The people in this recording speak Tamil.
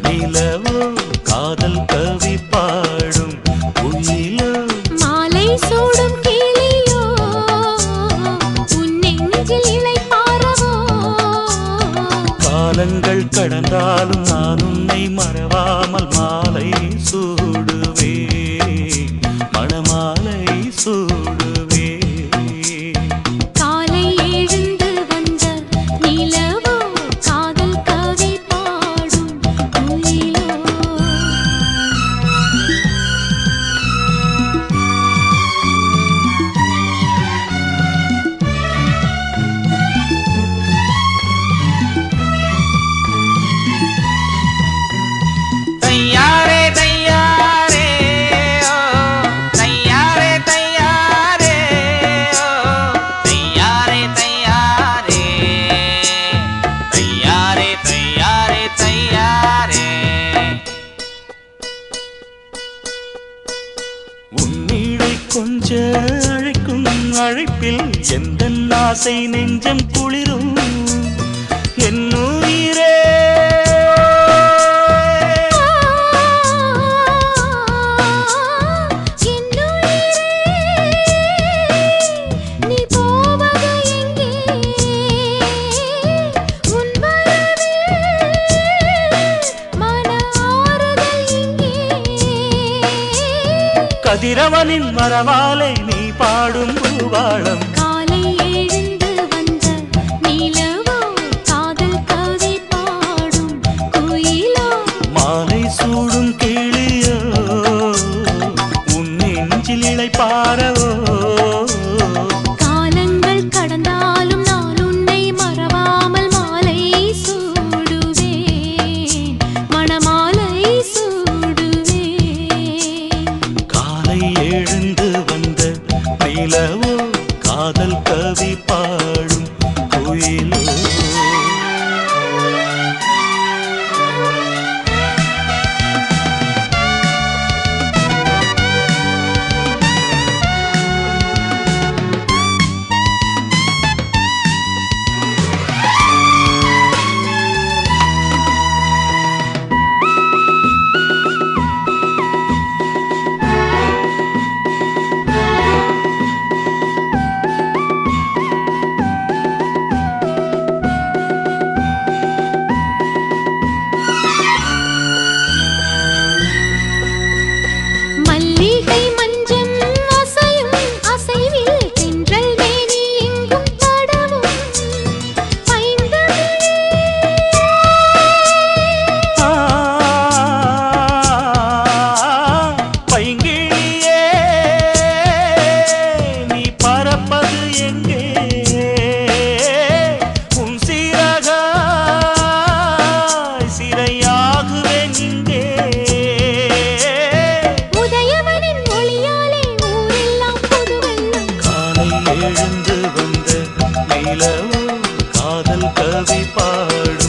நிலவோ காதல் கவி பாடும் குயிலோ மாலை சூடும் கிளியோ உன் நெஞ்சில் இளைப்பாறவோ காலங்கள் கடந்தாலும் நான் உன்னை மறவாமல் மாலை சூடுவே மணமாலை சூடுவே காலை எழுந்து வந்த நிலவோ காதல் கவி பாடும் குயிலோ தையாரே தையாரே ஓ தையாரே தையாரே ஓ தையாரே தையாரே தையாரே தையாரே தையாரே உன்னிடை கொஞ்ச அழைக்கும் அழைப்பில் எந்த ஆசை நெஞ்சம் குளிரும் என் உயிரே நீ போவது எங்கே உன் வரவில் மன ஆறுதல் எங்கே கதிரவனின் மரவாலை நீ பாடும் பூவாளம் காலை எழுந்து வந்த நிலவோ காதல் கவி பாடும் குயிலோ மாலை சூடும் கிளியோ உன் நெஞ்சில் இளைப்பாறவோ காலங்கள் கடந்தாலும் நான் உன்னை மறவாமல் மாலை சூடுவேன் மணமாலை சூடுவேன் காலை எழுந்து வந்த நிலவோ காதல் கவி பாடும் குயிலோ மல்லிகை மஞ்சம் அசையும் அசைவில் தென்றல் மேனி எங்கும் படவும் பைந்தமிழே பைங்கிழியே நீ பறப்பது எங்கே உன் சீரகாய் சிறையாகுவேன் இங்கே உதயவனின் ஒளியாலே ஊரெல்லாம் புது வெள்ளம் காலை எழுந்து வந்த நிலவோ காதல் கவி பாடும்